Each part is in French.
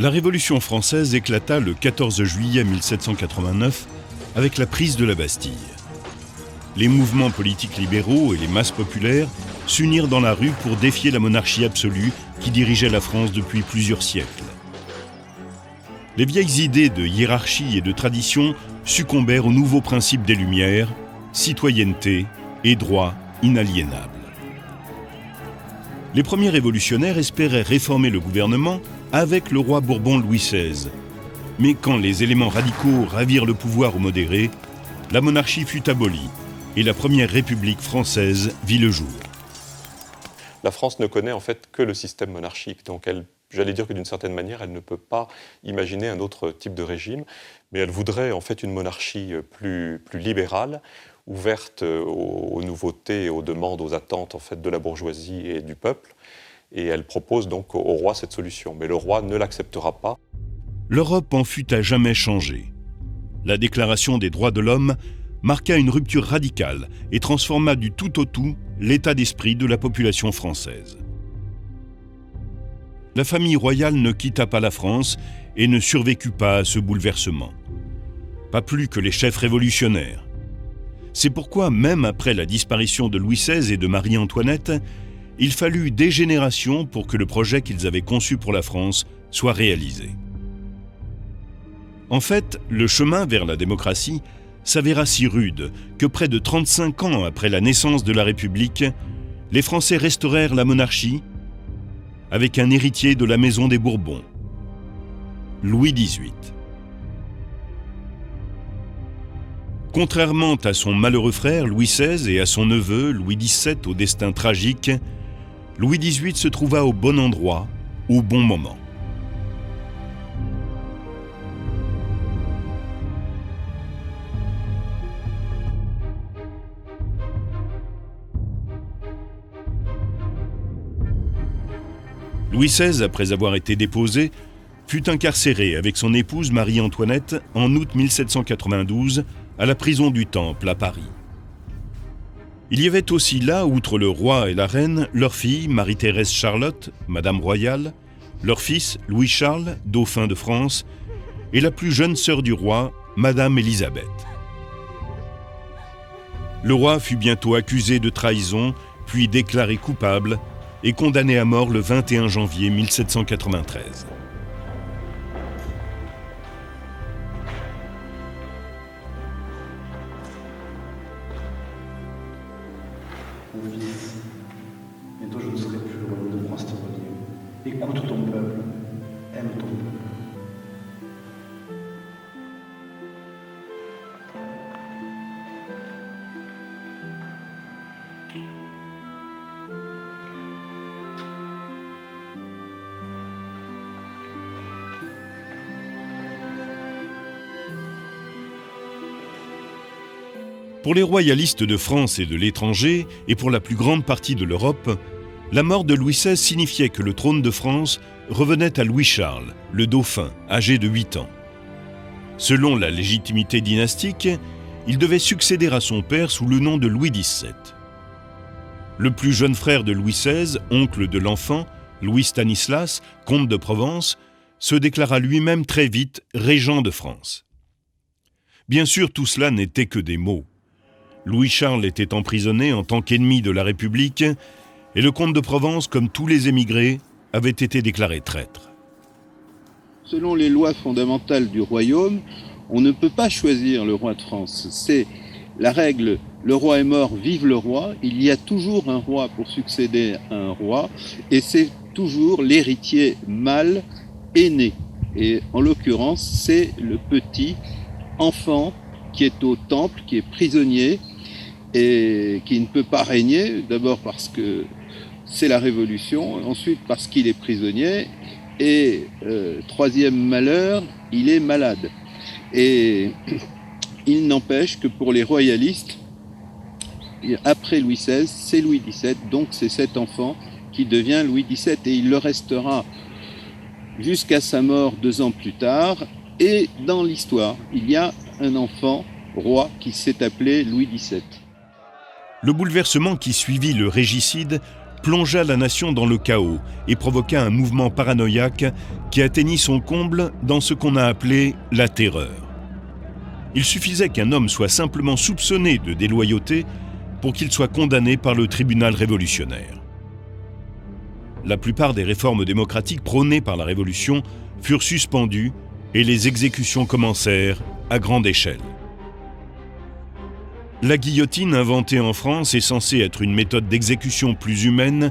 La Révolution française éclata le 14 juillet 1789 avec la prise de la Bastille. Les mouvements politiques libéraux et les masses populaires s'unirent dans la rue pour défier la monarchie absolue qui dirigeait la France depuis plusieurs siècles. Les vieilles idées de hiérarchie et de tradition succombèrent aux nouveaux principes des Lumières, citoyenneté et droits inaliénables. Les premiers révolutionnaires espéraient réformer le gouvernement avec le roi Bourbon Louis XVI. Mais quand les éléments radicaux ravirent le pouvoir aux modérés, la monarchie fut abolie et la première république française vit le jour. La France ne connaît en fait que le système monarchique, donc j'allais dire que d'une certaine manière, elle ne peut pas imaginer un autre type de régime, mais elle voudrait en fait une monarchie plus libérale, ouverte aux nouveautés, aux demandes, aux attentes en fait de la bourgeoisie et du peuple. Et elle propose donc au roi cette solution. Mais le roi ne l'acceptera pas. L'Europe en fut à jamais changée. La Déclaration des droits de l'homme marqua une rupture radicale et transforma du tout au tout l'état d'esprit de la population française. La famille royale ne quitta pas la France et ne survécut pas à ce bouleversement. Pas plus que les chefs révolutionnaires. C'est pourquoi, même après la disparition de Louis XVI et de Marie-Antoinette, il fallut des générations pour que le projet qu'ils avaient conçu pour la France soit réalisé. En fait, le chemin vers la démocratie s'avéra si rude que près de 35 ans après la naissance de la République, les Français restaurèrent la monarchie avec un héritier de la maison des Bourbons, Louis XVIII. Contrairement à son malheureux frère Louis XVI et à son neveu Louis XVII au destin tragique, Louis XVIII se trouva au bon endroit, au bon moment. Louis XVI, après avoir été déposé, fut incarcéré avec son épouse Marie-Antoinette en août 1792 à la prison du Temple à Paris. Il y avait aussi là, outre le roi et la reine, leur fille Marie-Thérèse Charlotte, Madame Royale, leur fils Louis-Charles, dauphin de France, et la plus jeune sœur du roi, Madame Élisabeth. Le roi fut bientôt accusé de trahison, puis déclaré coupable et condamné à mort le 21 janvier 1793. Mon fils, bientôt je ne serai plus, le royaume de France t'est relié. Écoute ton peuple, aime ton peuple. Pour les royalistes de France et de l'étranger, et pour la plus grande partie de l'Europe, la mort de Louis XVI signifiait que le trône de France revenait à Louis-Charles, le dauphin, âgé de 8 ans. Selon la légitimité dynastique, il devait succéder à son père sous le nom de Louis XVII. Le plus jeune frère de Louis XVI, oncle de l'enfant, Louis Stanislas, comte de Provence, se déclara lui-même très vite régent de France. Bien sûr, tout cela n'était que des mots. Louis-Charles était emprisonné en tant qu'ennemi de la République et le comte de Provence, comme tous les émigrés, avait été déclaré traître. Selon les lois fondamentales du royaume, on ne peut pas choisir le roi de France. C'est la règle, le roi est mort, vive le roi. Il y a toujours un roi pour succéder à un roi et c'est toujours l'héritier mâle aîné. Et en l'occurrence, c'est le petit enfant qui est au temple, qui est prisonnier et qui ne peut pas régner, d'abord parce que c'est la Révolution, ensuite parce qu'il est prisonnier, et troisième malheur, il est malade. Et il n'empêche que pour les royalistes, après Louis XVI, c'est Louis XVII, donc c'est cet enfant qui devient Louis XVII, et il le restera jusqu'à sa mort 2 ans plus tard. Et dans l'histoire, il y a un enfant roi qui s'est appelé Louis XVII. Le bouleversement qui suivit le régicide plongea la nation dans le chaos et provoqua un mouvement paranoïaque qui atteignit son comble dans ce qu'on a appelé la terreur. Il suffisait qu'un homme soit simplement soupçonné de déloyauté pour qu'il soit condamné par le tribunal révolutionnaire. La plupart des réformes démocratiques prônées par la Révolution furent suspendues et les exécutions commencèrent à grande échelle. La guillotine inventée en France et censée être une méthode d'exécution plus humaine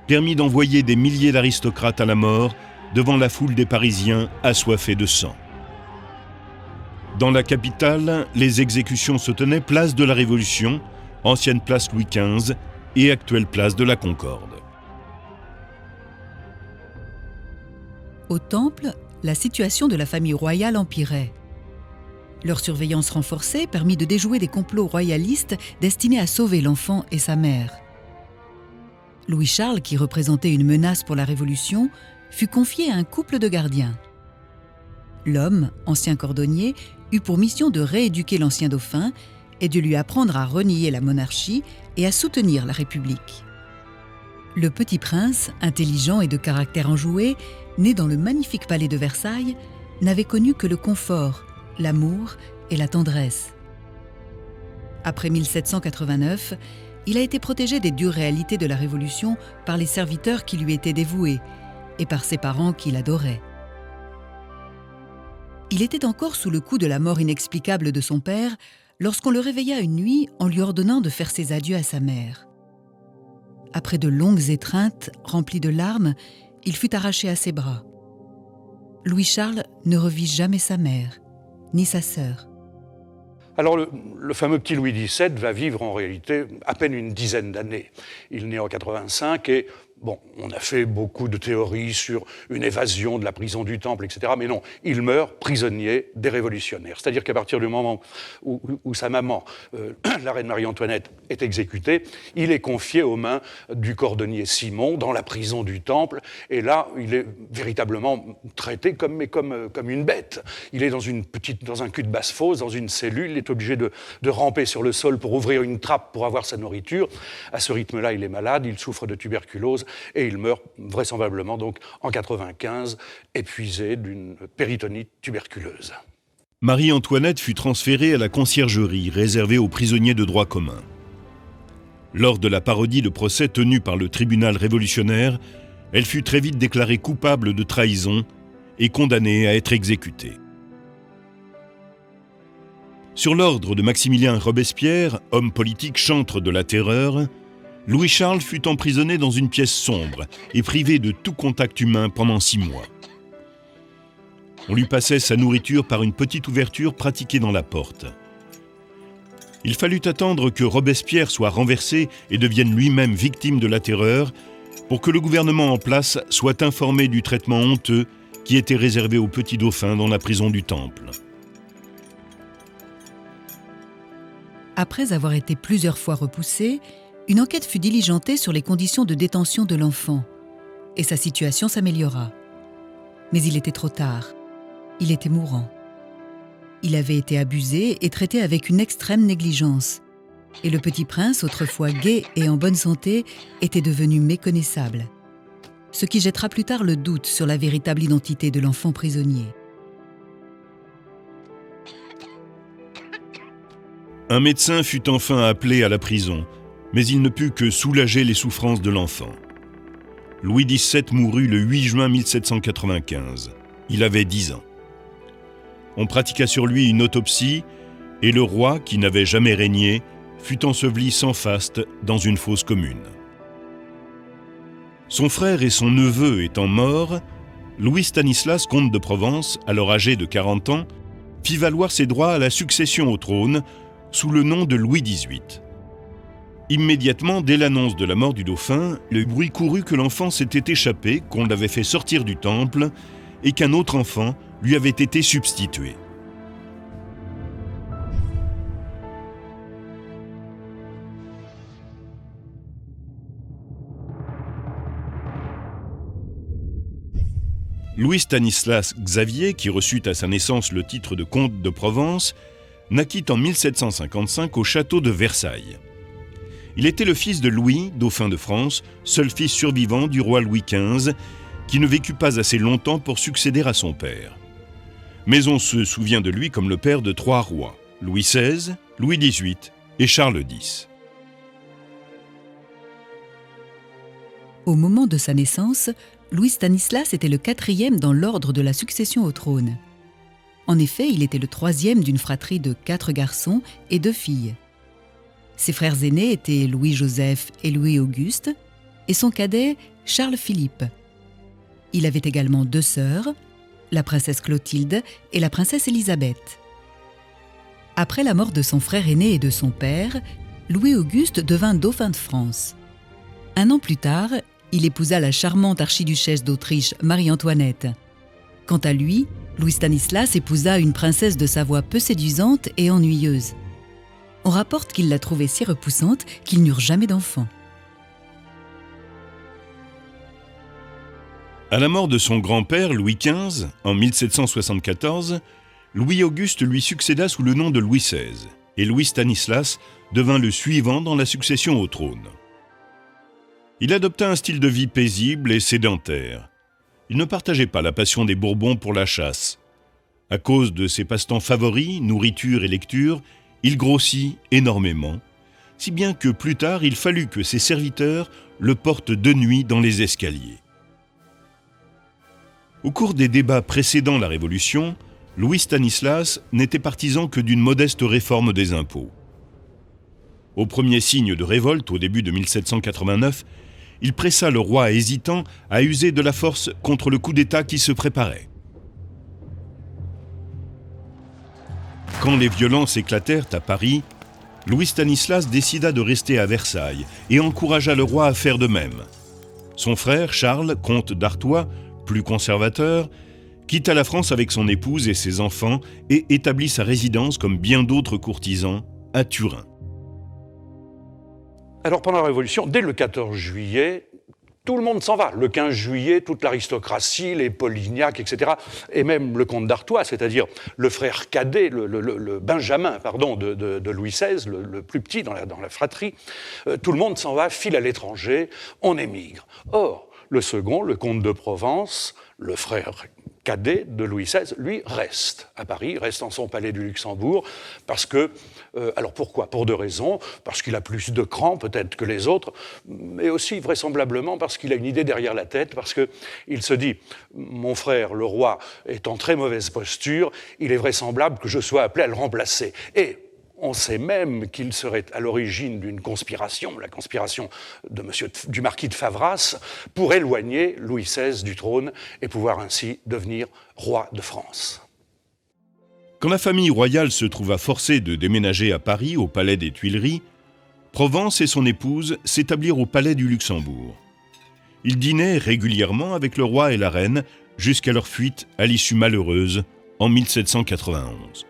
permit d'envoyer des milliers d'aristocrates à la mort devant la foule des Parisiens assoiffés de sang. Dans la capitale, les exécutions se tenaient place de la Révolution, ancienne place Louis XV et actuelle place de la Concorde. Au Temple, la situation de la famille royale empirait. Leur surveillance renforcée permit de déjouer des complots royalistes destinés à sauver l'enfant et sa mère. Louis-Charles, qui représentait une menace pour la Révolution, fut confié à un couple de gardiens. L'homme, ancien cordonnier, eut pour mission de rééduquer l'ancien dauphin et de lui apprendre à renier la monarchie et à soutenir la République. Le petit prince, intelligent et de caractère enjoué, né dans le magnifique palais de Versailles, n'avait connu que le confort, l'amour et la tendresse. Après 1789, il a été protégé des dures réalités de la Révolution par les serviteurs qui lui étaient dévoués et par ses parents qui l'adoraient. Il était encore sous le coup de la mort inexplicable de son père lorsqu'on le réveilla une nuit en lui ordonnant de faire ses adieux à sa mère. Après de longues étreintes remplies de larmes, il fut arraché à ses bras. Louis-Charles ne revit jamais sa mère, ni sa sœur. Alors le fameux petit Louis XVII va vivre en réalité à peine une dizaine d'années. Il naît en 85 et bon, on a fait beaucoup de théories sur une évasion de la prison du Temple, etc. Mais non, il meurt prisonnier des révolutionnaires. C'est-à-dire qu'à partir du moment où sa maman, la reine Marie-Antoinette, est exécutée, il est confié aux mains du cordonnier Simon dans la prison du Temple. Et là, il est véritablement traité comme une bête. Il est dans un cul de basse-fosse, dans une cellule. Il est obligé de ramper sur le sol pour ouvrir une trappe pour avoir sa nourriture. À ce rythme-là, il est malade, il souffre de tuberculose. Et il meurt vraisemblablement donc en 95, épuisé d'une péritonite tuberculeuse. Marie-Antoinette fut transférée à la conciergerie réservée aux prisonniers de droit commun. Lors de la parodie de procès tenue par le tribunal révolutionnaire, elle fut très vite déclarée coupable de trahison et condamnée à être exécutée. Sur l'ordre de Maximilien Robespierre, homme politique chantre de la terreur, Louis-Charles fut emprisonné dans une pièce sombre et privé de tout contact humain pendant 6 mois. On lui passait sa nourriture par une petite ouverture pratiquée dans la porte. Il fallut attendre que Robespierre soit renversé et devienne lui-même victime de la terreur pour que le gouvernement en place soit informé du traitement honteux qui était réservé au petit dauphin dans la prison du Temple. Après avoir été plusieurs fois repoussé, une enquête fut diligentée sur les conditions de détention de l'enfant, et sa situation s'améliora. Mais il était trop tard. Il était mourant. Il avait été abusé et traité avec une extrême négligence. Et le petit prince, autrefois gai et en bonne santé, était devenu méconnaissable. Ce qui jettera plus tard le doute sur la véritable identité de l'enfant prisonnier. Un médecin fut enfin appelé à la prison, mais il ne put que soulager les souffrances de l'enfant. Louis XVII mourut le 8 juin 1795. Il avait 10 ans. On pratiqua sur lui une autopsie et le roi, qui n'avait jamais régné, fut enseveli sans faste dans une fosse commune. Son frère et son neveu étant morts, Louis Stanislas, comte de Provence, alors âgé de 40 ans, fit valoir ses droits à la succession au trône sous le nom de Louis XVIII. Immédiatement, dès l'annonce de la mort du dauphin, le bruit courut que l'enfant s'était échappé, qu'on l'avait fait sortir du temple et qu'un autre enfant lui avait été substitué. Louis Stanislas Xavier, qui reçut à sa naissance le titre de comte de Provence, naquit en 1755 au château de Versailles. Il était le fils de Louis, dauphin de France, seul fils survivant du roi Louis XV, qui ne vécut pas assez longtemps pour succéder à son père. Mais on se souvient de lui comme le père de 3 rois, Louis XVI, Louis XVIII et Charles X. Au moment de sa naissance, Louis Stanislas était le 4e dans l'ordre de la succession au trône. En effet, il était le 3e d'une fratrie de 4 garçons et 2 filles. Ses frères aînés étaient Louis-Joseph et Louis-Auguste, et son cadet, Charles-Philippe. Il avait également 2 sœurs, la princesse Clotilde et la princesse Élisabeth. Après la mort de son frère aîné et de son père, Louis-Auguste devint dauphin de France. 1 an plus tard, il épousa la charmante archiduchesse d'Autriche Marie-Antoinette. Quant à lui, Louis Stanislas épousa une princesse de Savoie peu séduisante et ennuyeuse. On rapporte qu'il la trouvait si repoussante qu'ils n'eurent jamais d'enfant. À la mort de son grand-père, Louis XV, en 1774, Louis-Auguste lui succéda sous le nom de Louis XVI, et Louis Stanislas devint le suivant dans la succession au trône. Il adopta un style de vie paisible et sédentaire. Il ne partageait pas la passion des Bourbons pour la chasse. À cause de ses passe-temps favoris, nourriture et lecture, il grossit énormément, si bien que plus tard il fallut que ses serviteurs le portent de nuit dans les escaliers. Au cours des débats précédant la Révolution, Louis Stanislas n'était partisan que d'une modeste réforme des impôts. Au premier signe de révolte, au début de 1789, il pressa le roi hésitant à user de la force contre le coup d'État qui se préparait. Quand les violences éclatèrent à Paris, Louis Stanislas décida de rester à Versailles et encouragea le roi à faire de même. Son frère, Charles, comte d'Artois, plus conservateur, quitta la France avec son épouse et ses enfants et établit sa résidence, comme bien d'autres courtisans, à Turin. Alors pendant la Révolution, dès le 14 juillet, tout le monde s'en va. Le 15 juillet, toute l'aristocratie, les Polignac, etc., et même le comte d'Artois, c'est-à-dire le frère cadet, le Benjamin, de Louis XVI, le plus petit dans la fratrie, tout le monde s'en va, file à l'étranger, on émigre. Or, le second, le comte de Provence, le frère cadet de Louis XVI, lui reste à Paris, reste dans son palais du Luxembourg, parce que, alors pourquoi ? Pour 2 raisons, parce qu'il a plus de cran peut-être que les autres, mais aussi vraisemblablement parce qu'il a une idée derrière la tête, parce qu'il se dit, mon frère le roi est en très mauvaise posture, il est vraisemblable que je sois appelé à le remplacer. Et on sait même qu'il serait à l'origine d'une conspiration, la conspiration du marquis de Favras, pour éloigner Louis XVI du trône et pouvoir ainsi devenir roi de France. Quand la famille royale se trouva forcée de déménager à Paris, au palais des Tuileries, Provence et son épouse s'établirent au palais du Luxembourg. Ils dînaient régulièrement avec le roi et la reine jusqu'à leur fuite à l'issue malheureuse en 1791.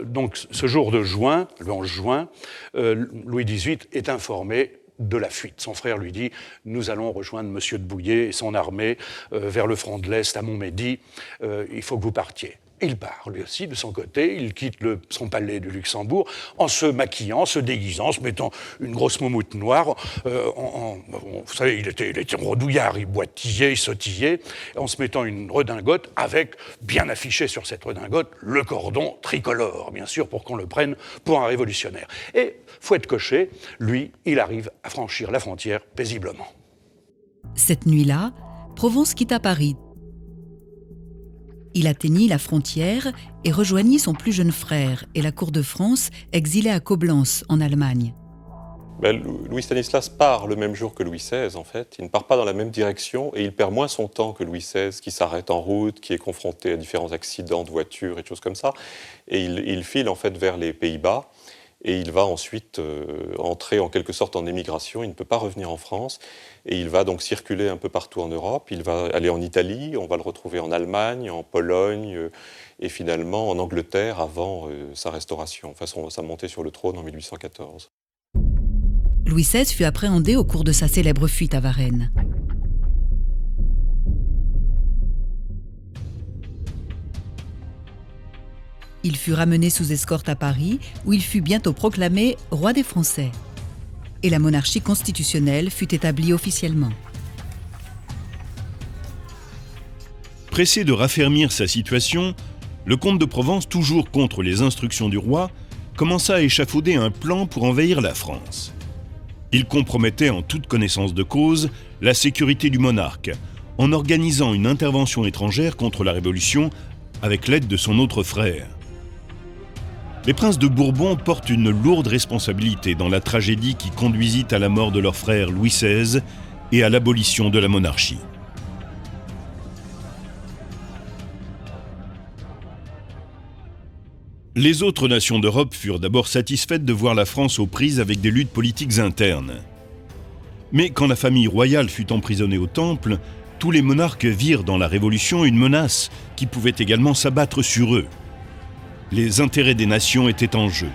Donc, ce jour de juin, le 11 juin, Louis XVIII est informé de la fuite. Son frère lui dit « Nous allons rejoindre M. de Bouillé et son armée vers le front de l'Est, à Montmédy. Il faut que vous partiez. » Il part, lui aussi, de son côté. Il quitte son palais du Luxembourg en se maquillant, se déguisant, en se mettant une grosse moumoute noire. Vous savez, il était rodouillard, il boitillait, il sautillait, en se mettant une redingote avec, bien affiché sur cette redingote, le cordon tricolore, bien sûr, pour qu'on le prenne pour un révolutionnaire. Et, fouette cocher, lui, il arrive à franchir la frontière paisiblement. Cette nuit-là, Provence quitta Paris. Il atteignit la frontière et rejoignit son plus jeune frère et la cour de France, exilé à Coblence, en Allemagne. Louis Stanislas part le même jour que Louis XVI, en fait. Il ne part pas dans la même direction et il perd moins son temps que Louis XVI, qui s'arrête en route, qui est confronté à différents accidents de voiture et des choses comme ça. Et il file, en fait, vers les Pays-Bas. Et il va ensuite entrer en quelque sorte en émigration. Il ne peut pas revenir en France. Et il va donc circuler un peu partout en Europe. Il va aller en Italie, on va le retrouver en Allemagne, en Pologne, et finalement en Angleterre avant sa restauration, enfin sa montée sur le trône en 1814. Louis XVI fut appréhendé au cours de sa célèbre fuite à Varennes. Il fut ramené sous escorte à Paris, où il fut bientôt proclamé roi des Français. Et la monarchie constitutionnelle fut établie officiellement. Pressé de raffermir sa situation, le comte de Provence, toujours contre les instructions du roi, commença à échafauder un plan pour envahir la France. Il compromettait en toute connaissance de cause la sécurité du monarque, en organisant une intervention étrangère contre la Révolution avec l'aide de son autre frère. Les princes de Bourbon portent une lourde responsabilité dans la tragédie qui conduisit à la mort de leur frère Louis XVI et à l'abolition de la monarchie. Les autres nations d'Europe furent d'abord satisfaites de voir la France aux prises avec des luttes politiques internes. Mais quand la famille royale fut emprisonnée au Temple, tous les monarques virent dans la Révolution une menace qui pouvait également s'abattre sur eux. Les intérêts des nations étaient en jeu.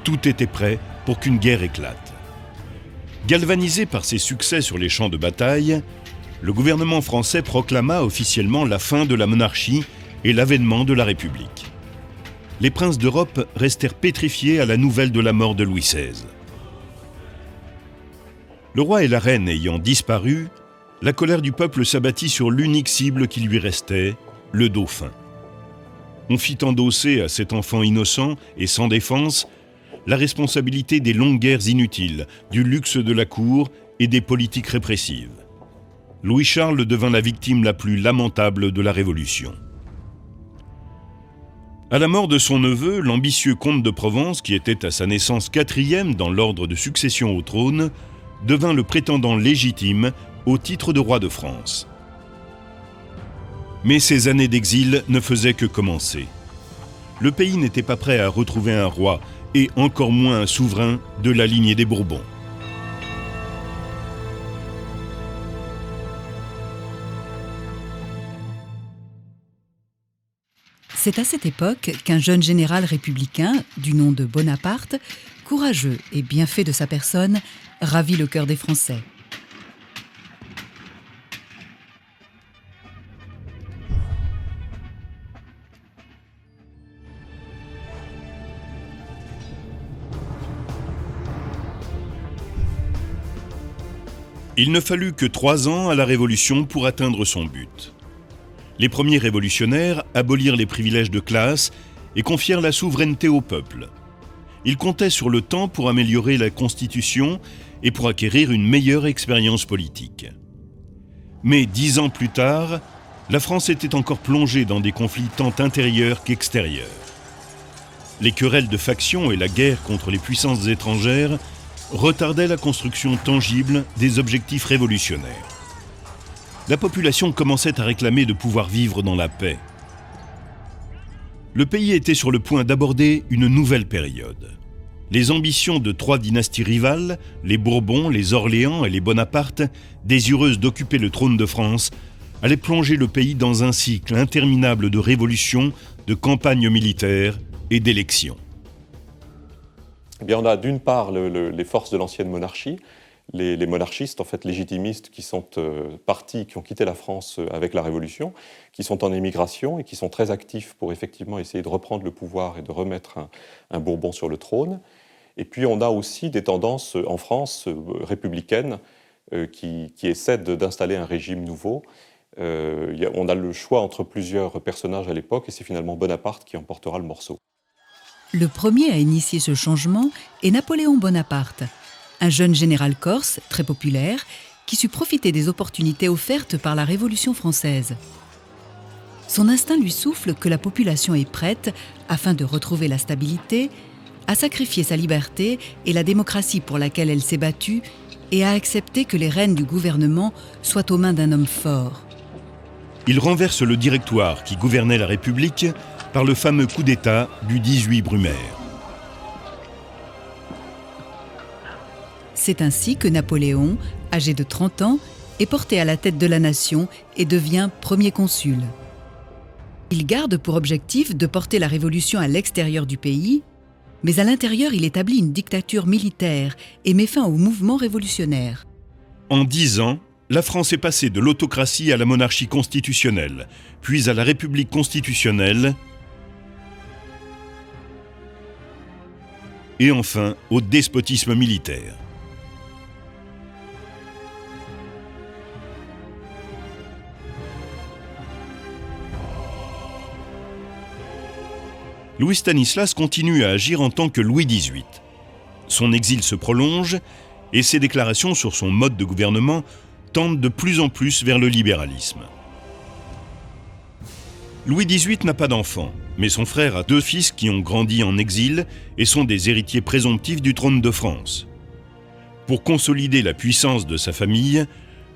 Tout était prêt pour qu'une guerre éclate. Galvanisé par ses succès sur les champs de bataille, le gouvernement français proclama officiellement la fin de la monarchie et l'avènement de la République. Les princes d'Europe restèrent pétrifiés à la nouvelle de la mort de Louis XVI. Le roi et la reine ayant disparu, la colère du peuple s'abattit sur l'unique cible qui lui restait, le dauphin. On fit endosser à cet enfant innocent et sans défense la responsabilité des longues guerres inutiles, du luxe de la cour et des politiques répressives. Louis-Charles devint la victime la plus lamentable de la Révolution. À la mort de son neveu, l'ambitieux comte de Provence, qui était à sa naissance 4e dans l'ordre de succession au trône, devint le prétendant légitime au titre de roi de France. Mais ces années d'exil ne faisaient que commencer. Le pays n'était pas prêt à retrouver un roi, et encore moins un souverain de la lignée des Bourbons. C'est à cette époque qu'un jeune général républicain, du nom de Bonaparte, courageux et bien fait de sa personne, ravit le cœur des Français. Il ne fallut que 3 ans à la Révolution pour atteindre son but. Les premiers révolutionnaires abolirent les privilèges de classe et confièrent la souveraineté au peuple. Ils comptaient sur le temps pour améliorer la Constitution et pour acquérir une meilleure expérience politique. Mais 10 ans plus tard, la France était encore plongée dans des conflits tant intérieurs qu'extérieurs. Les querelles de factions et la guerre contre les puissances étrangères retardaient la construction tangible des objectifs révolutionnaires. La population commençait à réclamer de pouvoir vivre dans la paix. Le pays était sur le point d'aborder une nouvelle période. Les ambitions de 3 dynasties rivales, les Bourbons, les Orléans et les Bonaparte, désireuses d'occuper le trône de France, allaient plonger le pays dans un cycle interminable de révolutions, de campagnes militaires et d'élections. Eh bien, on a d'une part les forces de l'ancienne monarchie, les monarchistes, en fait légitimistes, qui sont partis, qui ont quitté la France avec la Révolution, qui sont en émigration et qui sont très actifs pour effectivement essayer de reprendre le pouvoir et de remettre un Bourbon sur le trône. Et puis on a aussi des tendances en France républicaines qui essaient d'installer un régime nouveau. On a le choix entre plusieurs personnages à l'époque et c'est finalement Bonaparte qui emportera le morceau. Le premier à initier ce changement est Napoléon Bonaparte, un jeune général corse, très populaire, qui sut profiter des opportunités offertes par la Révolution française. Son instinct lui souffle que la population est prête, afin de retrouver la stabilité, à sacrifier sa liberté et la démocratie pour laquelle elle s'est battue et à accepter que les rênes du gouvernement soient aux mains d'un homme fort. Il renverse le directoire qui gouvernait la République par le fameux coup d'État du 18 Brumaire. C'est ainsi que Napoléon, âgé de 30 ans, est porté à la tête de la nation et devient premier consul. Il garde pour objectif de porter la révolution à l'extérieur du pays, mais à l'intérieur, il établit une dictature militaire et met fin au mouvement révolutionnaire. En 10 ans, la France est passée de l'autocratie à la monarchie constitutionnelle, puis à la République constitutionnelle, et enfin au despotisme militaire. Louis Stanislas continue à agir en tant que Louis XVIII. Son exil se prolonge et ses déclarations sur son mode de gouvernement tendent de plus en plus vers le libéralisme. Louis XVIII n'a pas d'enfant, mais son frère a 2 fils qui ont grandi en exil et sont des héritiers présomptifs du trône de France. Pour consolider la puissance de sa famille,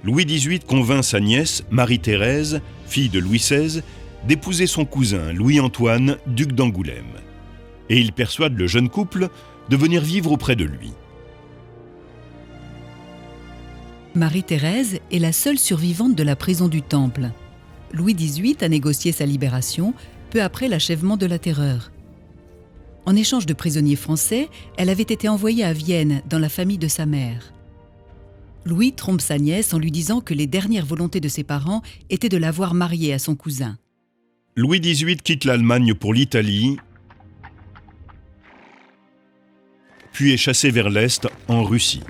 Louis XVIII convainc sa nièce, Marie-Thérèse, fille de Louis XVI, d'épouser son cousin Louis-Antoine, duc d'Angoulême. Et il persuade le jeune couple de venir vivre auprès de lui. Marie-Thérèse est la seule survivante de la prison du Temple. Louis XVIII a négocié sa libération peu après l'achèvement de la Terreur. En échange de prisonniers français, elle avait été envoyée à Vienne dans la famille de sa mère. Louis trompe sa nièce en lui disant que les dernières volontés de ses parents étaient de la voir mariée à son cousin. Louis XVIII quitte l'Allemagne pour l'Italie, puis est chassé vers l'Est, en Russie.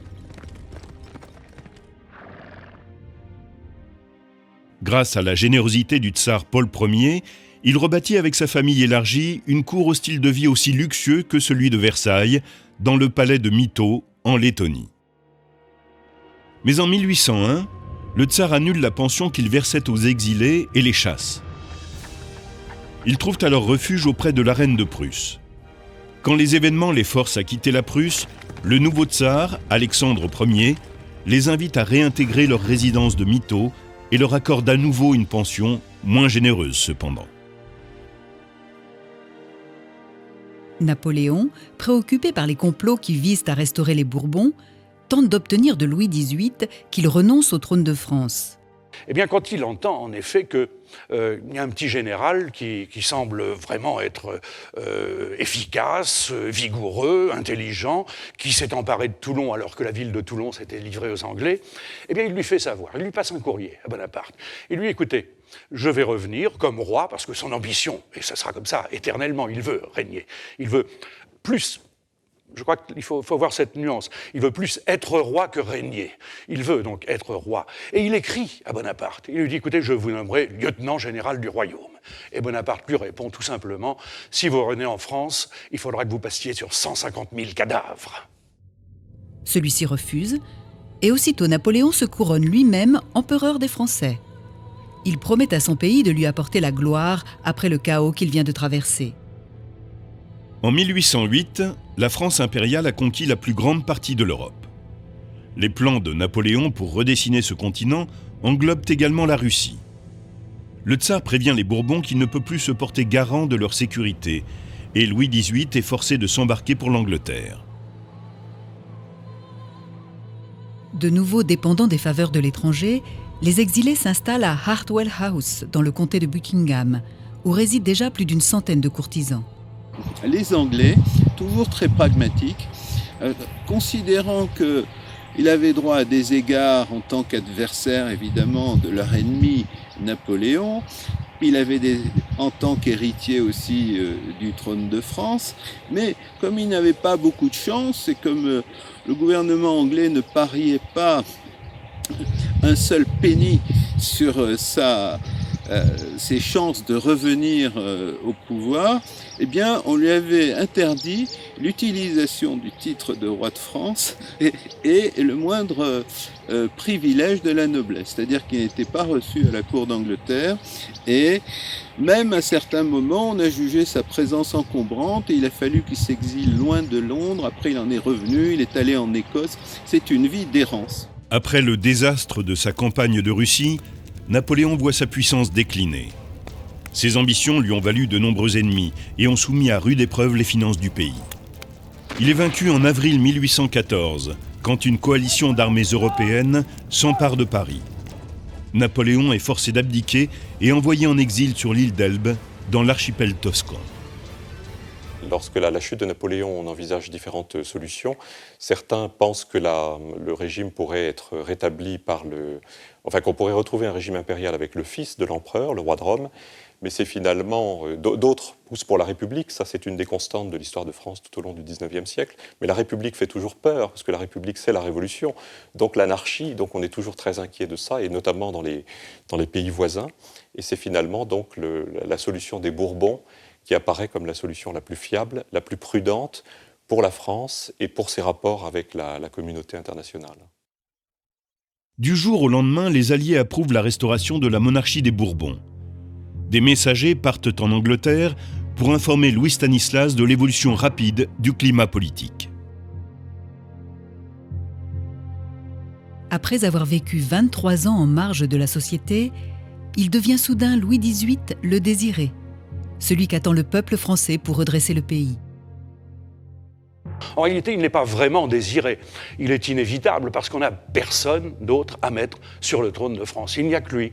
Grâce à la générosité du tsar Paul Ier, il rebâtit avec sa famille élargie une cour au style de vie aussi luxueux que celui de Versailles, dans le palais de Mytho, en Lettonie. Mais en 1801, le tsar annule la pension qu'il versait aux exilés et les chasse. Ils trouvent alors refuge auprès de la reine de Prusse. Quand les événements les forcent à quitter la Prusse, le nouveau tsar, Alexandre Ier, les invite à réintégrer leur résidence de Mytho et leur accorde à nouveau une pension, moins généreuse cependant. Napoléon, préoccupé par les complots qui visent à restaurer les Bourbons, tente d'obtenir de Louis XVIII qu'il renonce au trône de France. Eh bien, quand il entend en effet qu'il y a un petit général qui semble vraiment être efficace, vigoureux, intelligent, qui s'est emparé de Toulon alors que la ville de Toulon s'était livrée aux Anglais, eh bien, il lui fait savoir, il lui passe un courrier à Bonaparte. Il lui dit, écoutez, je vais revenir comme roi, parce que son ambition, et ça sera comme ça éternellement, il veut régner, il veut plus. Je crois qu'il faut voir cette nuance. Il veut plus être roi que régner. Il veut donc être roi. Et il écrit à Bonaparte. Il lui dit, écoutez, je vous nommerai lieutenant général du royaume. Et Bonaparte lui répond tout simplement, si vous revenez en France, il faudra que vous passiez sur 150 000 cadavres. Celui-ci refuse, et aussitôt Napoléon se couronne lui-même empereur des Français. Il promet à son pays de lui apporter la gloire après le chaos qu'il vient de traverser. En 1808, la France impériale a conquis la plus grande partie de l'Europe. Les plans de Napoléon pour redessiner ce continent englobent également la Russie. Le tsar prévient les Bourbons qu'il ne peut plus se porter garant de leur sécurité, et Louis XVIII est forcé de s'embarquer pour l'Angleterre. De nouveau dépendants des faveurs de l'étranger, les exilés s'installent à Hartwell House, dans le comté de Buckingham, où résident déjà plus d'une centaine de courtisans. Les Anglais, toujours très pragmatiques, considérant qu'il avait droit à des égards en tant qu'adversaire, évidemment, de leur ennemi Napoléon. Il avait en tant qu'héritier aussi du trône de France. Mais comme il n'avait pas beaucoup de chance et comme le gouvernement anglais ne pariait pas un seul penny sur ses chances de revenir au pouvoir, eh bien, on lui avait interdit l'utilisation du titre de roi de France et le moindre privilège de la noblesse, c'est-à-dire qu'il n'était pas reçu à la cour d'Angleterre, et même à certains moments, on a jugé sa présence encombrante et il a fallu qu'il s'exile loin de Londres. Après, il en est revenu, il est allé en Écosse. C'est une vie d'errance. Après le désastre de sa campagne de Russie, Napoléon voit sa puissance décliner. Ses ambitions lui ont valu de nombreux ennemis et ont soumis à rude épreuve les finances du pays. Il est vaincu en avril 1814, quand une coalition d'armées européennes s'empare de Paris. Napoléon est forcé d'abdiquer et envoyé en exil sur l'île d'Elbe, dans l'archipel toscan. Lorsque la chute de Napoléon, on envisage différentes solutions. Certains pensent que le régime pourrait être rétabli qu'on pourrait retrouver un régime impérial avec le fils de l'empereur, le roi de Rome. mais c'est finalement d'autres poussent pour la République. Ça, c'est une des constantes de l'histoire de France tout au long du XIXe siècle. Mais la République fait toujours peur, parce que la République, c'est la Révolution. Donc l'anarchie, donc on est toujours très inquiet de ça, et notamment dans les pays voisins. Et c'est finalement donc la solution des Bourbons qui apparaît comme la solution la plus fiable, la plus prudente pour la France et pour ses rapports avec la communauté internationale. Du jour au lendemain, les Alliés approuvent la restauration de la monarchie des Bourbons. Des messagers partent en Angleterre pour informer Louis Stanislas de l'évolution rapide du climat politique. Après avoir vécu 23 ans en marge de la société, il devient soudain Louis XVIII le désiré, celui qu'attend le peuple français pour redresser le pays. En réalité, il n'est pas vraiment désiré. Il est inévitable parce qu'on n'a personne d'autre à mettre sur le trône de France. Il n'y a que lui.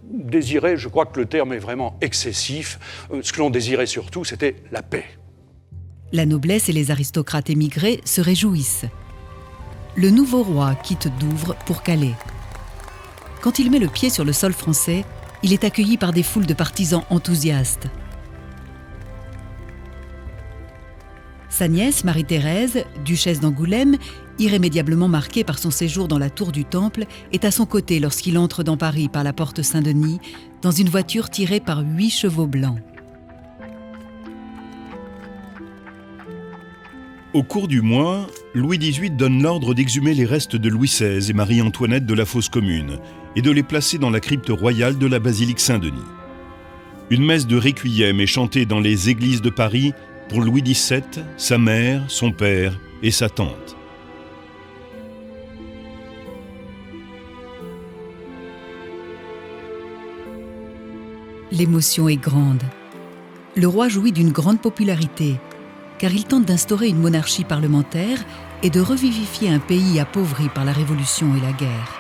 Désiré, je crois que le terme est vraiment excessif. Ce que l'on désirait surtout, c'était la paix. La noblesse et les aristocrates émigrés se réjouissent. Le nouveau roi quitte Douvres pour Calais. Quand il met le pied sur le sol français, il est accueilli par des foules de partisans enthousiastes. Sa nièce, Marie-Thérèse, duchesse d'Angoulême, irrémédiablement marquée par son séjour dans la tour du Temple, est à son côté lorsqu'il entre dans Paris par la porte Saint-Denis, dans une voiture tirée par 8 chevaux blancs. Au cours du mois, Louis XVIII donne l'ordre d'exhumer les restes de Louis XVI et Marie-Antoinette de la fosse commune et de les placer dans la crypte royale de la basilique Saint-Denis. Une messe de requiem est chantée dans les églises de Paris pour Louis XVII, sa mère, son père et sa tante. L'émotion est grande. Le roi jouit d'une grande popularité, car il tente d'instaurer une monarchie parlementaire et de revivifier un pays appauvri par la Révolution et la guerre.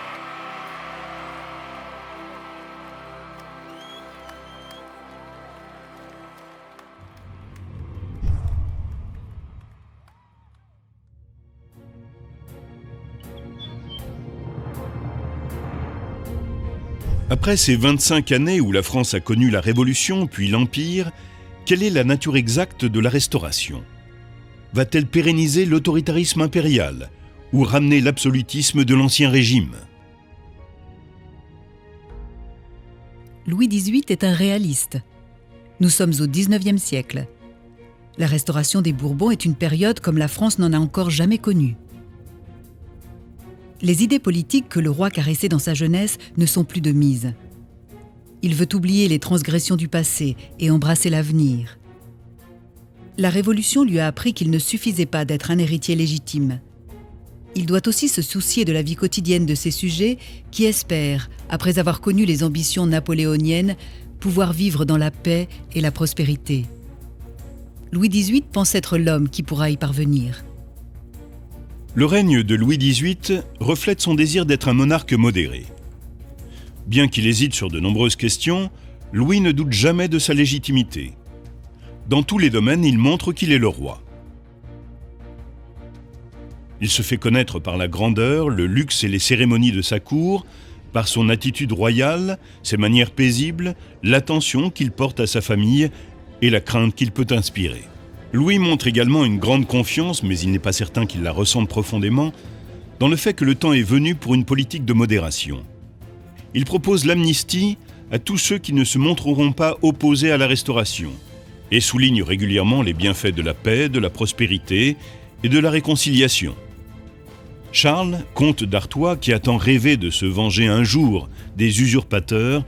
Après ces 25 années où la France a connu la Révolution puis l'Empire, quelle est la nature exacte de la Restauration ? Va-t-elle pérenniser l'autoritarisme impérial ou ramener l'absolutisme de l'Ancien Régime ? Louis XVIII est un réaliste. Nous sommes au XIXe siècle. La restauration des Bourbons est une période comme la France n'en a encore jamais connue. Les idées politiques que le roi caressait dans sa jeunesse ne sont plus de mise. Il veut oublier les transgressions du passé et embrasser l'avenir. La Révolution lui a appris qu'il ne suffisait pas d'être un héritier légitime. Il doit aussi se soucier de la vie quotidienne de ses sujets qui espèrent, après avoir connu les ambitions napoléoniennes, pouvoir vivre dans la paix et la prospérité. Louis XVIII pense être l'homme qui pourra y parvenir. Le règne de Louis XVIII reflète son désir d'être un monarque modéré. Bien qu'il hésite sur de nombreuses questions, Louis ne doute jamais de sa légitimité. Dans tous les domaines, il montre qu'il est le roi. Il se fait connaître par la grandeur, le luxe et les cérémonies de sa cour, par son attitude royale, ses manières paisibles, l'attention qu'il porte à sa famille et la crainte qu'il peut inspirer. Louis montre également une grande confiance, mais il n'est pas certain qu'il la ressente profondément, dans le fait que le temps est venu pour une politique de modération. Il propose l'amnistie à tous ceux qui ne se montreront pas opposés à la Restauration et souligne régulièrement les bienfaits de la paix, de la prospérité et de la réconciliation. Charles, comte d'Artois, qui a tant rêvé de se venger un jour des usurpateurs,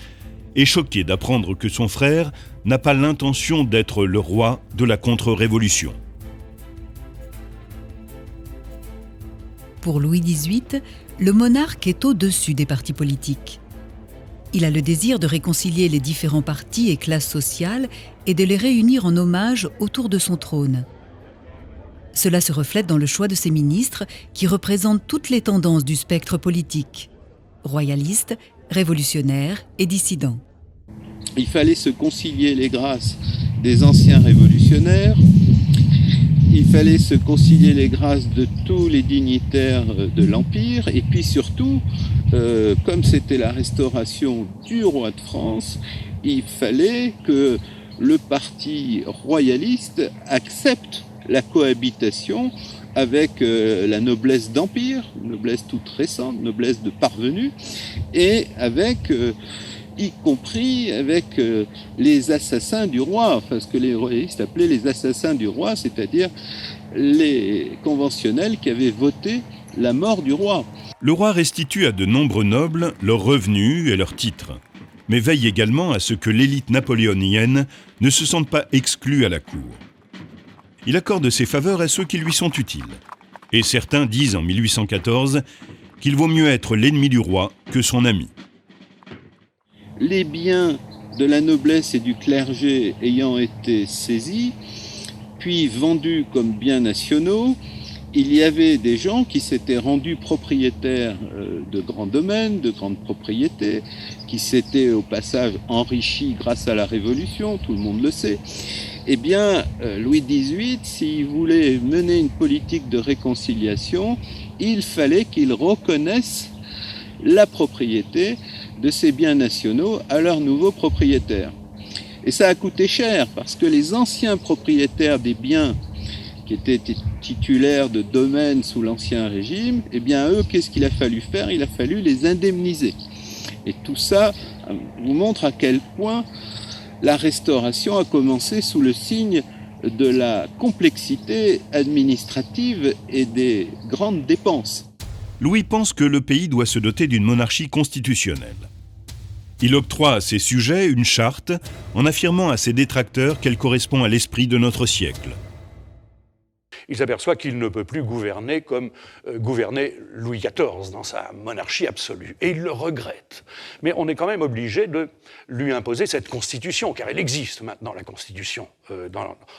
est choqué d'apprendre que son frère n'a pas l'intention d'être le roi de la contre-révolution. Pour Louis XVIII, le monarque est au-dessus des partis politiques. Il a le désir de réconcilier les différents partis et classes sociales et de les réunir en hommage autour de son trône. Cela se reflète dans le choix de ses ministres qui représentent toutes les tendances du spectre politique, royalistes, révolutionnaires et dissidents. Il fallait se concilier les grâces des anciens révolutionnaires, il fallait se concilier les grâces de tous les dignitaires de l'Empire, et puis surtout, comme c'était la restauration du roi de France, il fallait que le parti royaliste accepte la cohabitation avec la noblesse d'empire, noblesse toute récente, noblesse de parvenus, et avec, y compris avec les assassins du roi, enfin ce que les royalistes appelaient les assassins du roi, c'est-à-dire les conventionnels qui avaient voté la mort du roi. Le roi restitue à de nombreux nobles leurs revenus et leurs titres, mais veille également à ce que l'élite napoléonienne ne se sente pas exclue à la cour. Il accorde ses faveurs à ceux qui lui sont utiles. Et certains disent en 1814 qu'il vaut mieux être l'ennemi du roi que son ami. Les biens de la noblesse et du clergé ayant été saisis, puis vendus comme biens nationaux, il y avait des gens qui s'étaient rendus propriétaires de grands domaines, de grandes propriétés, qui s'étaient au passage enrichis grâce à la Révolution, tout le monde le sait. Eh bien, Louis XVIII, s'il voulait mener une politique de réconciliation, il fallait qu'il reconnaisse la propriété de ces biens nationaux à leurs nouveaux propriétaires. Et ça a coûté cher, parce que les anciens propriétaires des biens qui étaient titulaires de domaines sous l'Ancien Régime, eh bien eux, qu'est-ce qu'il a fallu faire? Il a fallu les indemniser. Et tout ça vous montre à quel point la Restauration a commencé sous le signe de la complexité administrative et des grandes dépenses. Louis pense que le pays doit se doter d'une monarchie constitutionnelle. Il octroie à ses sujets une charte en affirmant à ses détracteurs qu'elle correspond à l'esprit de notre siècle. Il s'aperçoit qu'il ne peut plus gouverner comme gouvernait Louis XIV dans sa monarchie absolue. Et il le regrette. Mais on est quand même obligé de lui imposer cette constitution, car elle existe maintenant, la constitution.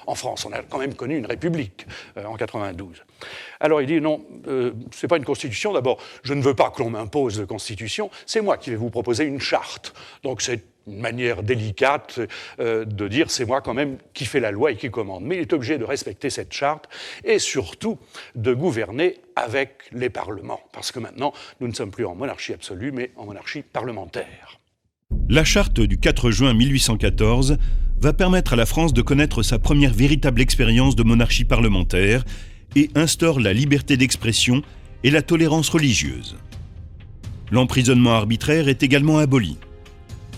En France, on a quand même connu une république en 92. Alors il dit non, c'est pas une constitution. D'abord, je ne veux pas que l'on m'impose de constitution. C'est moi qui vais vous proposer une charte. Donc c'est une manière délicate de dire c'est moi quand même qui fais la loi et qui commande. Mais il est obligé de respecter cette charte et surtout de gouverner avec les parlements. Parce que maintenant, nous ne sommes plus en monarchie absolue, mais en monarchie parlementaire. La charte du 4 juin 1814 va permettre à la France de connaître sa première véritable expérience de monarchie parlementaire et instaure la liberté d'expression et la tolérance religieuse. L'emprisonnement arbitraire est également aboli.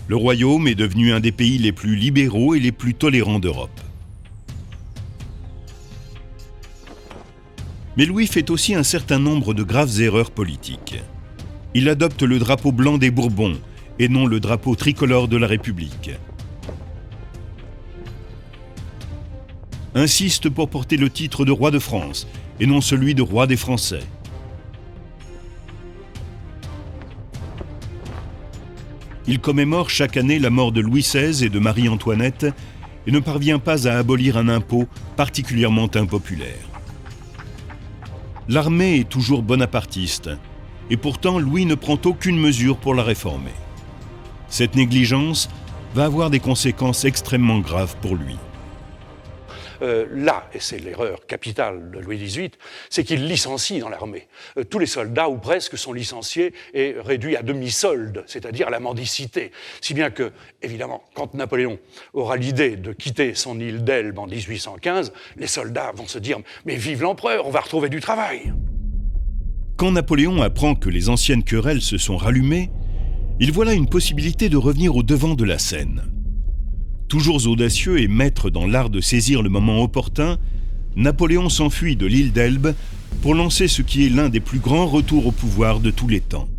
Le royaume est devenu un des pays les plus libéraux et les plus tolérants d'Europe. Mais Louis fait aussi un certain nombre de graves erreurs politiques. Il adopte le drapeau blanc des Bourbons et non le drapeau tricolore de la République. Insiste pour porter le titre de roi de France et non celui de roi des Français. Il commémore chaque année la mort de Louis XVI et de Marie-Antoinette et ne parvient pas à abolir un impôt particulièrement impopulaire. L'armée est toujours bonapartiste et pourtant Louis ne prend aucune mesure pour la réformer. Cette négligence va avoir des conséquences extrêmement graves pour lui. Là, et c'est l'erreur capitale de Louis XVIII, c'est qu'il licencie dans l'armée. Tous les soldats, ou presque, sont licenciés et réduits à demi-solde, c'est-à-dire à la mendicité. Si bien que, évidemment, quand Napoléon aura l'idée de quitter son île d'Elbe en 1815, les soldats vont se dire « Mais vive l'empereur, on va retrouver du travail !» Quand Napoléon apprend que les anciennes querelles se sont rallumées, il voit là une possibilité de revenir au devant de la scène. Toujours audacieux et maître dans l'art de saisir le moment opportun, Napoléon s'enfuit de l'île d'Elbe pour lancer ce qui est l'un des plus grands retours au pouvoir de tous les temps.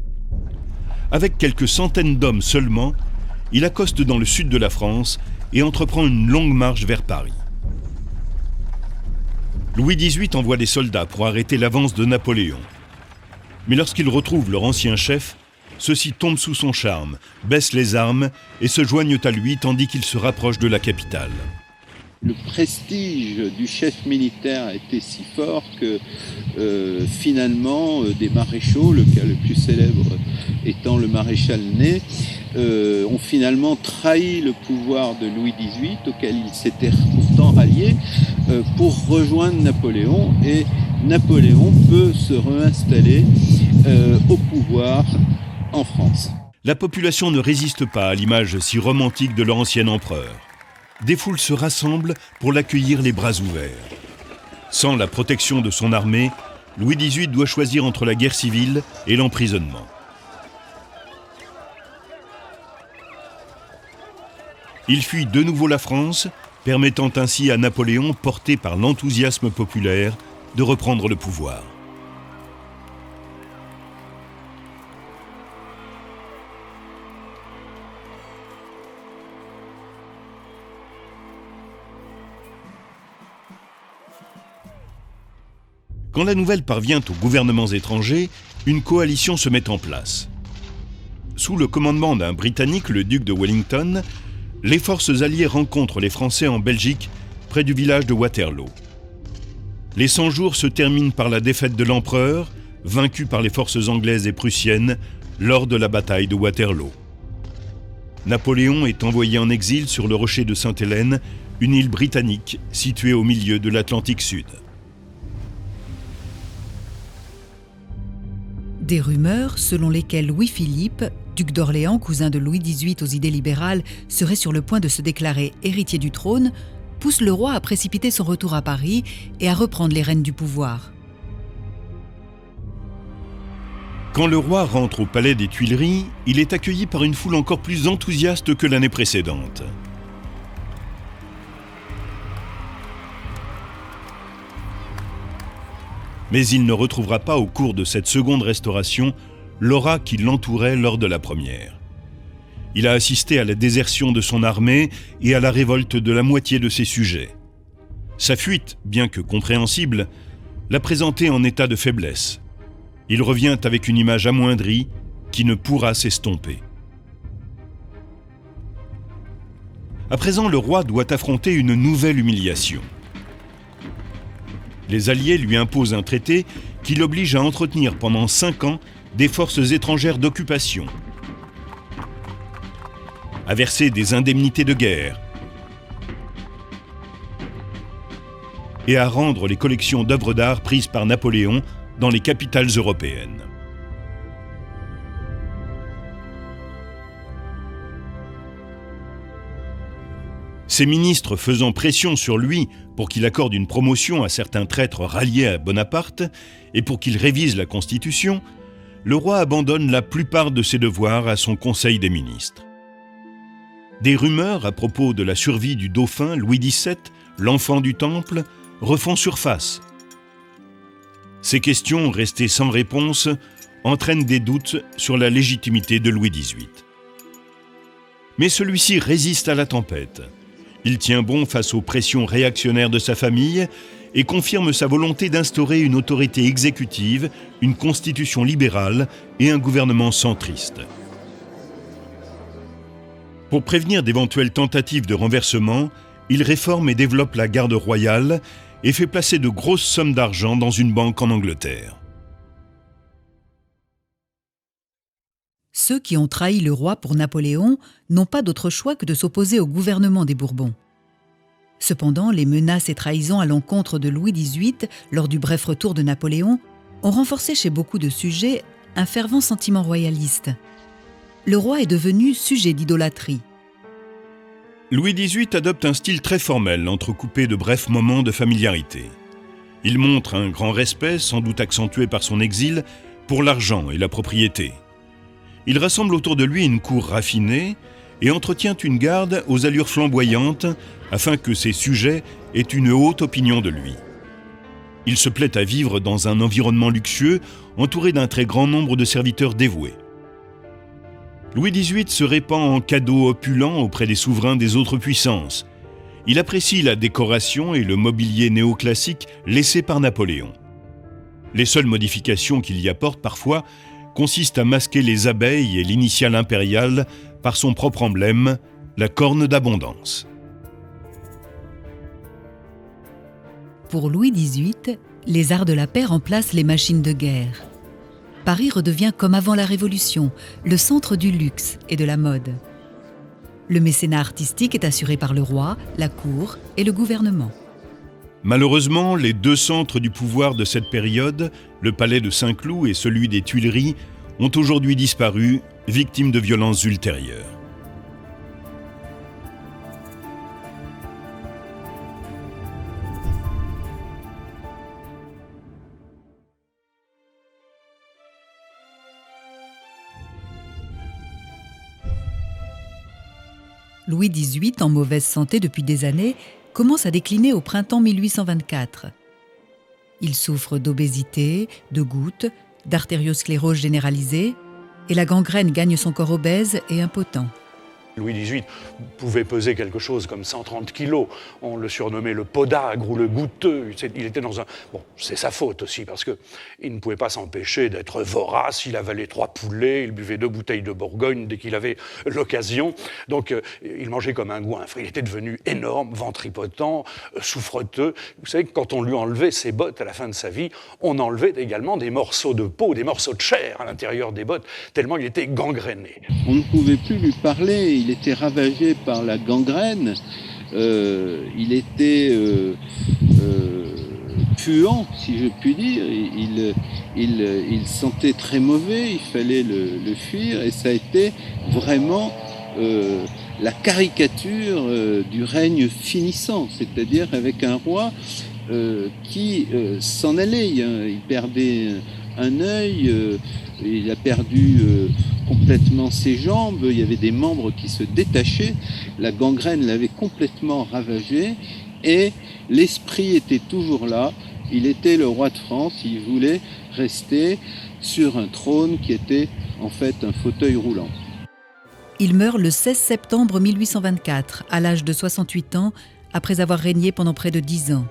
Avec quelques centaines d'hommes seulement, il accoste dans le sud de la France et entreprend une longue marche vers Paris. Louis XVIII envoie des soldats pour arrêter l'avance de Napoléon. Mais lorsqu'ils retrouvent leur ancien chef, ceux-ci tombent sous son charme, baissent les armes et se joignent à lui tandis qu'il se rapproche de la capitale. Le prestige du chef militaire était si fort que finalement des maréchaux, le cas le plus célèbre étant le maréchal Ney, ont finalement trahi le pouvoir de Louis XVIII auquel il s'était pourtant rallié pour rejoindre Napoléon, et Napoléon peut se réinstaller au pouvoir en France. La population ne résiste pas à l'image si romantique de leur ancien empereur. Des foules se rassemblent pour l'accueillir les bras ouverts. Sans la protection de son armée, Louis XVIII doit choisir entre la guerre civile et l'emprisonnement. Il fuit de nouveau la France, permettant ainsi à Napoléon, porté par l'enthousiasme populaire, de reprendre le pouvoir. Quand la nouvelle parvient aux gouvernements étrangers, une coalition se met en place. Sous le commandement d'un Britannique, le duc de Wellington, les forces alliées rencontrent les Français en Belgique, près du village de Waterloo. Les 100 jours se terminent par la défaite de l'empereur, vaincu par les forces anglaises et prussiennes lors de la bataille de Waterloo. Napoléon est envoyé en exil sur le rocher de Sainte-Hélène, une île britannique située au milieu de l'Atlantique Sud. Des rumeurs selon lesquelles Louis-Philippe, duc d'Orléans, cousin de Louis XVIII aux idées libérales, serait sur le point de se déclarer héritier du trône, poussent le roi à précipiter son retour à Paris et à reprendre les rênes du pouvoir. Quand le roi rentre au palais des Tuileries, il est accueilli par une foule encore plus enthousiaste que l'année précédente. Mais il ne retrouvera pas au cours de cette seconde restauration l'aura qui l'entourait lors de la première. Il a assisté à la désertion de son armée et à la révolte de la moitié de ses sujets. Sa fuite, bien que compréhensible, l'a présenté en état de faiblesse. Il revient avec une image amoindrie qui ne pourra s'estomper. À présent, le roi doit affronter une nouvelle humiliation. Les Alliés lui imposent un traité qui l'oblige à entretenir pendant 5 ans des forces étrangères d'occupation, à verser des indemnités de guerre et à rendre les collections d'œuvres d'art prises par Napoléon dans les capitales européennes. Ses ministres faisant pression sur lui pour qu'il accorde une promotion à certains traîtres ralliés à Bonaparte et pour qu'il révise la Constitution, le roi abandonne la plupart de ses devoirs à son Conseil des ministres. Des rumeurs à propos de la survie du dauphin Louis XVII, l'enfant du Temple, refont surface. Ces questions, restées sans réponse, entraînent des doutes sur la légitimité de Louis XVIII. Mais celui-ci résiste à la tempête. Il tient bon face aux pressions réactionnaires de sa famille et confirme sa volonté d'instaurer une autorité exécutive, une constitution libérale et un gouvernement centriste. Pour prévenir d'éventuelles tentatives de renversement, il réforme et développe la garde royale et fait placer de grosses sommes d'argent dans une banque en Angleterre. Ceux qui ont trahi le roi pour Napoléon n'ont pas d'autre choix que de s'opposer au gouvernement des Bourbons. Cependant, les menaces et trahisons à l'encontre de Louis XVIII lors du bref retour de Napoléon ont renforcé chez beaucoup de sujets un fervent sentiment royaliste. Le roi est devenu sujet d'idolâtrie. Louis XVIII adopte un style très formel, entrecoupé de brefs moments de familiarité. Il montre un grand respect, sans doute accentué par son exil, pour l'argent et la propriété. Il rassemble autour de lui une cour raffinée et entretient une garde aux allures flamboyantes afin que ses sujets aient une haute opinion de lui. Il se plaît à vivre dans un environnement luxueux, entouré d'un très grand nombre de serviteurs dévoués. Louis XVIII se répand en cadeaux opulents auprès des souverains des autres puissances. Il apprécie la décoration et le mobilier néoclassique laissés par Napoléon. Les seules modifications qu'il y apporte parfois consiste à masquer les abeilles et l'initiale impériale par son propre emblème, la corne d'abondance. Pour Louis XVIII, les arts de la paix remplacent les machines de guerre. Paris redevient comme avant la Révolution, le centre du luxe et de la mode. Le mécénat artistique est assuré par le roi, la cour et le gouvernement. Malheureusement, les deux centres du pouvoir de cette période, le palais de Saint-Cloud et celui des Tuileries, ont aujourd'hui disparu, victime de violences ultérieures. Louis XVIII, en mauvaise santé depuis des années, commence à décliner au printemps 1824. Il souffre d'obésité, de gouttes, d'artériosclérose généralisée, et la gangrène gagne son corps obèse et impotent. Louis XVIII pouvait peser quelque chose comme 130 kilos. On le surnommait le podagre ou le goutteux. Il était dans un... Bon, c'est sa faute aussi, parce qu'il ne pouvait pas s'empêcher d'être vorace. Il avalait 3 poulets, il buvait 2 bouteilles de Bourgogne dès qu'il avait l'occasion. Donc, il mangeait comme un goinfre. Il était devenu énorme, ventripotent, souffreteux. Vous savez que quand on lui enlevait ses bottes à la fin de sa vie, on enlevait également des morceaux de peau, des morceaux de chair à l'intérieur des bottes, tellement il était gangréné. On ne pouvait plus lui parler. Il était ravagé par la gangrène, il était puant, si je puis dire, il sentait très mauvais, il fallait le fuir, et ça a été vraiment la caricature du règne finissant, c'est-à-dire avec un roi qui s'en allait, il perdait un œil, il a perdu complètement ses jambes, il y avait des membres qui se détachaient, la gangrène l'avait complètement ravagé, et l'esprit était toujours là, il était le roi de France, il voulait rester sur un trône qui était en fait un fauteuil roulant. Il meurt le 16 septembre 1824, à l'âge de 68 ans, après avoir régné pendant près de 10 ans.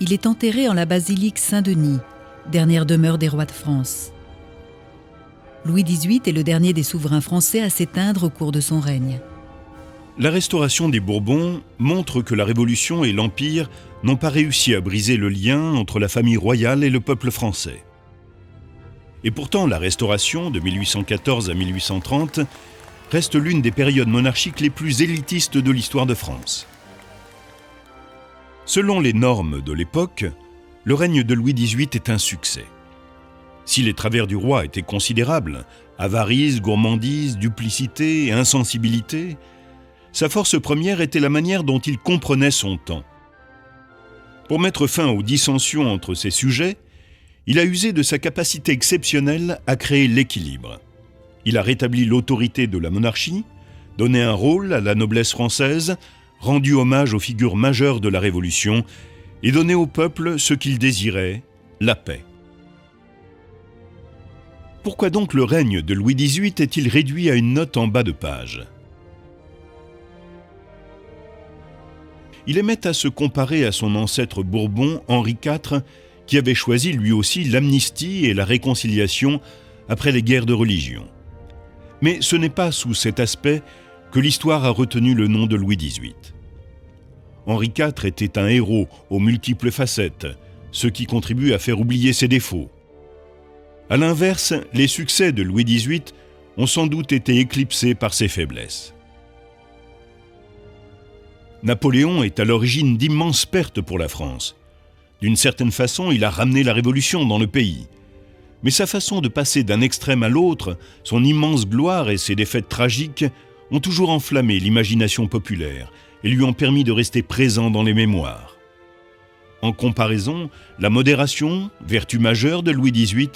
Il est enterré en la basilique Saint-Denis, dernière demeure des rois de France. Louis XVIII est le dernier des souverains français à s'éteindre au cours de son règne. La restauration des Bourbons montre que la Révolution et l'Empire n'ont pas réussi à briser le lien entre la famille royale et le peuple français. Et pourtant, la Restauration, de 1814 à 1830, reste l'une des périodes monarchiques les plus élitistes de l'histoire de France. Selon les normes de l'époque, le règne de Louis XVIII est un succès. Si les travers du roi étaient considérables, avarice, gourmandise, duplicité et insensibilité, sa force première était la manière dont il comprenait son temps. Pour mettre fin aux dissensions entre ses sujets, il a usé de sa capacité exceptionnelle à créer l'équilibre. Il a rétabli l'autorité de la monarchie, donné un rôle à la noblesse française, rendu hommage aux figures majeures de la Révolution et donné au peuple ce qu'il désirait, la paix. Pourquoi donc le règne de Louis XVIII est-il réduit à une note en bas de page ? Il aimait à se comparer à son ancêtre Bourbon, Henri IV, qui avait choisi lui aussi l'amnistie et la réconciliation après les guerres de religion. Mais ce n'est pas sous cet aspect que l'histoire a retenu le nom de Louis XVIII. Henri IV était un héros aux multiples facettes, ce qui contribue à faire oublier ses défauts. À l'inverse, les succès de Louis XVIII ont sans doute été éclipsés par ses faiblesses. Napoléon est à l'origine d'immenses pertes pour la France. D'une certaine façon, il a ramené la Révolution dans le pays. Mais sa façon de passer d'un extrême à l'autre, son immense gloire et ses défaites tragiques ont toujours enflammé l'imagination populaire et lui ont permis de rester présent dans les mémoires. En comparaison, la modération, vertu majeure de Louis XVIII,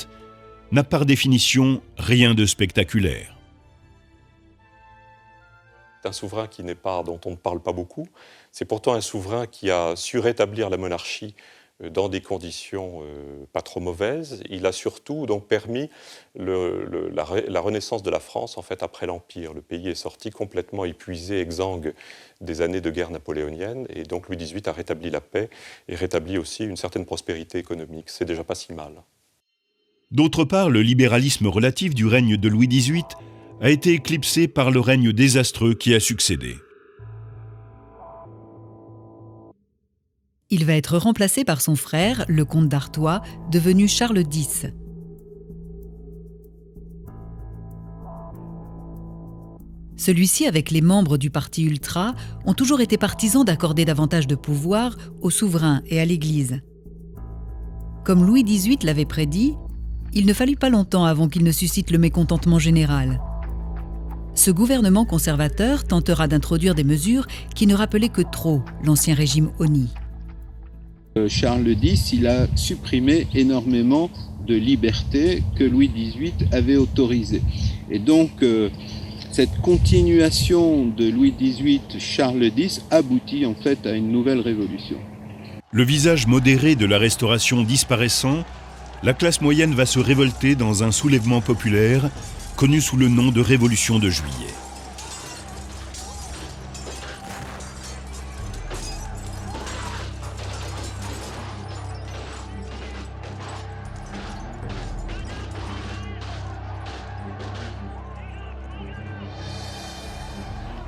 n'a par définition rien de spectaculaire. C'est un souverain dont on ne parle pas beaucoup. C'est pourtant un souverain qui a su rétablir la monarchie dans des conditions pas trop mauvaises. Il a surtout donc permis la renaissance de la France en fait, après l'Empire. Le pays est sorti complètement épuisé, exsangue des années de guerre napoléonienne, et donc Louis XVIII a rétabli la paix et rétabli aussi une certaine prospérité économique. C'est déjà pas si mal. D'autre part, le libéralisme relatif du règne de Louis XVIII a été éclipsé par le règne désastreux qui a succédé. Il va être remplacé par son frère, le comte d'Artois, devenu Charles X. Celui-ci, avec les membres du parti ultra, ont toujours été partisans d'accorder davantage de pouvoir aux souverains et à l'Église. Comme Louis XVIII l'avait prédit, il ne fallut pas longtemps avant qu'il ne suscite le mécontentement général. Ce gouvernement conservateur tentera d'introduire des mesures qui ne rappelaient que trop l'ancien régime honni. Charles X, il a supprimé énormément de libertés que Louis XVIII avait autorisées. Et donc, cette continuation de Louis XVIII, Charles X, aboutit en fait à une nouvelle révolution. Le visage modéré de la Restauration disparaissant, la classe moyenne va se révolter dans un soulèvement populaire connu sous le nom de Révolution de Juillet.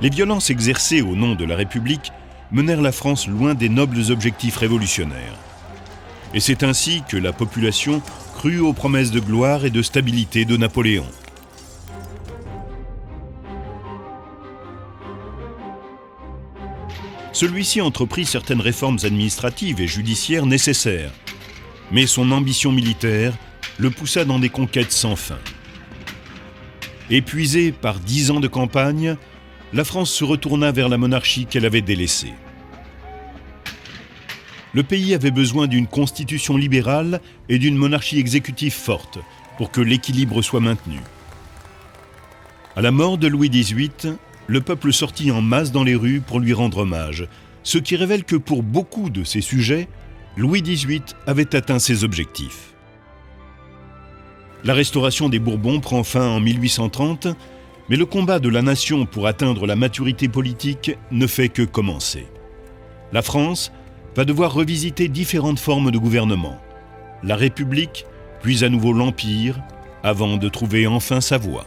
Les violences exercées au nom de la République menèrent la France loin des nobles objectifs révolutionnaires. Et c'est ainsi que la population crut aux promesses de gloire et de stabilité de Napoléon. Celui-ci entreprit certaines réformes administratives et judiciaires nécessaires, mais son ambition militaire le poussa dans des conquêtes sans fin. Épuisée par 10 ans de campagne, la France se retourna vers la monarchie qu'elle avait délaissée. Le pays avait besoin d'une constitution libérale et d'une monarchie exécutive forte pour que l'équilibre soit maintenu. À la mort de Louis XVIII, le peuple sortit en masse dans les rues pour lui rendre hommage, ce qui révèle que pour beaucoup de ses sujets, Louis XVIII avait atteint ses objectifs. La restauration des Bourbons prend fin en 1830, mais le combat de la nation pour atteindre la maturité politique ne fait que commencer. La France va devoir revisiter différentes formes de gouvernement. La République, puis à nouveau l'Empire, avant de trouver enfin sa voie.